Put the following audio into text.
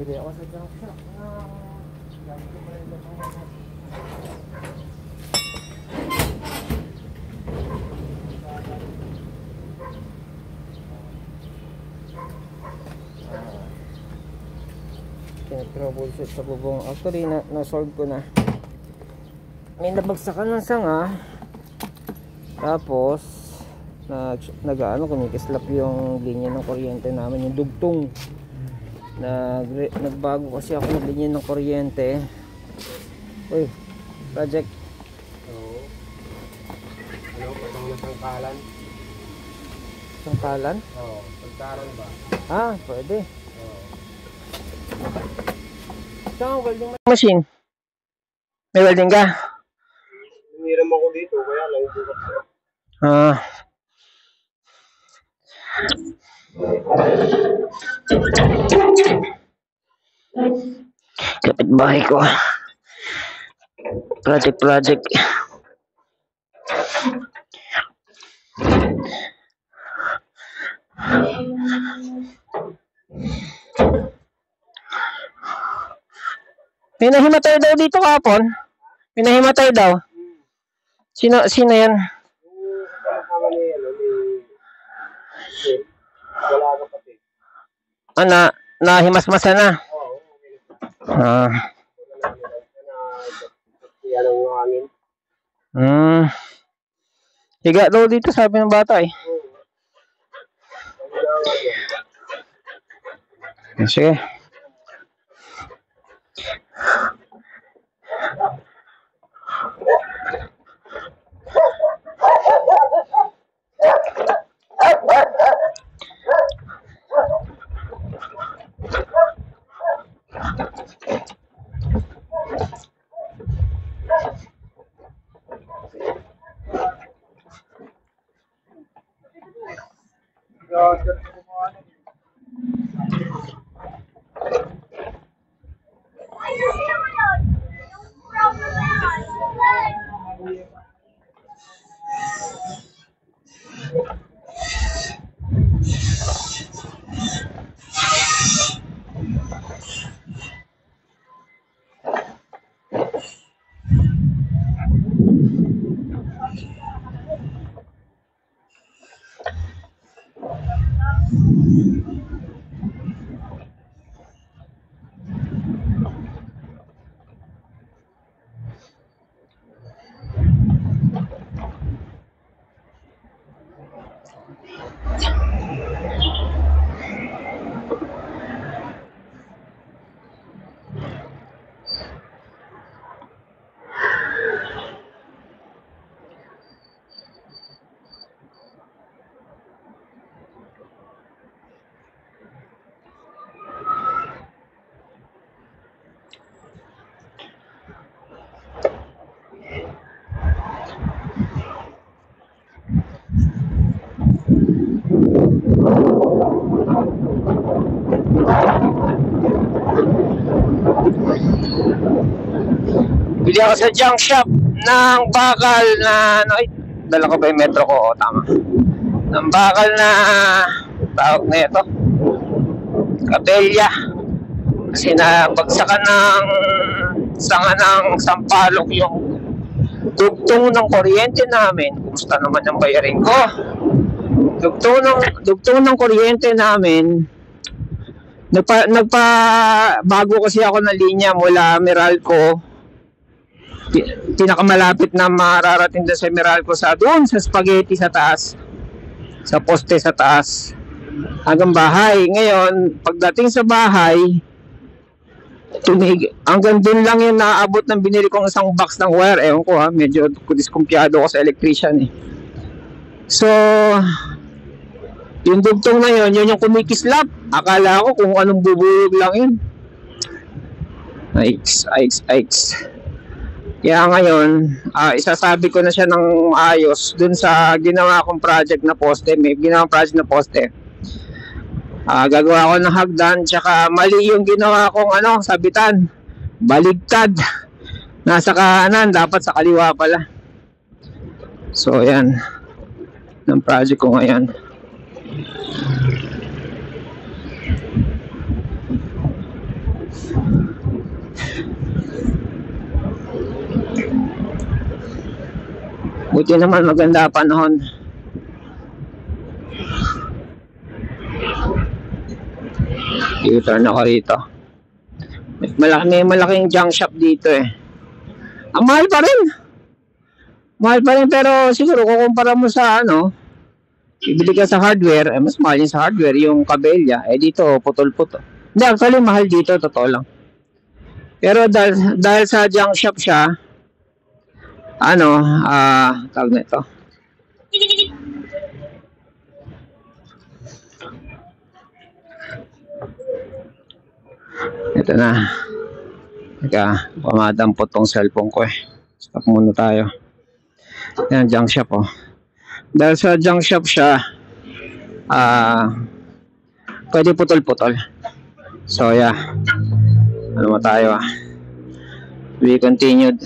Bili ako sa junk shop na gamit ko pa rin ito. Troubleshoot sa bubong. Actually na-solve ko na. May nabagsakan ng sanga, tapos nag-ano, kumikislap yung linya ng kuryente namin, yung dugtong. Nagbago kasi ako ng linya ng kuryente. Uy, project. Oo. Ano, patang na sangkalan? Sangkalan? Oo, sangkalan ba? Ah, pwede. Oo. Saan ang welding machine? May welding ka? Hiniram ako dito, kaya lang bukas ko. Ah. Kapitbahay ko. Project. May nahimatay daw dito kapon. May nahimatay daw. Sino yan? Wala ka pati. Nahimasmasa na. Oo. Yan ang hangin. Higa daw dito, sabi ng bata eh. Sige. Bili ako sa junk shop ng bakal na dala ko ba yung metro ko? O, tama. Ng bakal na tawag na ito, kapelya. Kasi nabagsakan ng sanga ng sampalok yung dugtong ng kuryente namin. Kumusta naman yung bayarin ko? Dugtong ng kuryente namin. Bago kasi ako ng linya mula Meralco. Pinakamalapit na mararating doon sa Meralco doon sa spaghetti sa taas, sa poste sa taas hanggang bahay. Ngayon pagdating sa bahay, hanggang doon lang yung naabot ng binili kong isang box ng wire. Ewan ko medyo diskumpiyado ako sa electrician eh. So yung dugtong na yun yung kumikislap. Akala ko kung anong bubuyog lang yun. Aiks. Kaya ngayon, isasabi ko na siya ng maayos dun sa ginawa kong project na poste. May ginawang project na poste. Gagawa ko ng hagdan, tsaka mali yung ginawa kong sabitan. Baligtad. Nasa kanan, dapat sa kaliwa pala. So, yan. Ng project ko ngayon. Buti naman maganda panahon. U-turn ako rito. May malaking junk shop dito eh. Ang mahal pa rin. Mahal pa rin, pero siguro kukumpara mo sa ano, ibili ka sa hardware, mas mahal yun sa hardware, yung kabelya. Dito, putol-putol. Hindi, actually mahal dito, totoo lang. Pero dahil sa junk shop siya, tawag na ito. Ito na. Teka, pumadampot tong cellphone ko eh. Stop muna tayo. Yan, junk shop oh. Dahil sa junk shop siya, pwede putol-putol. So yeah. Ano mo tayo ah. We continued.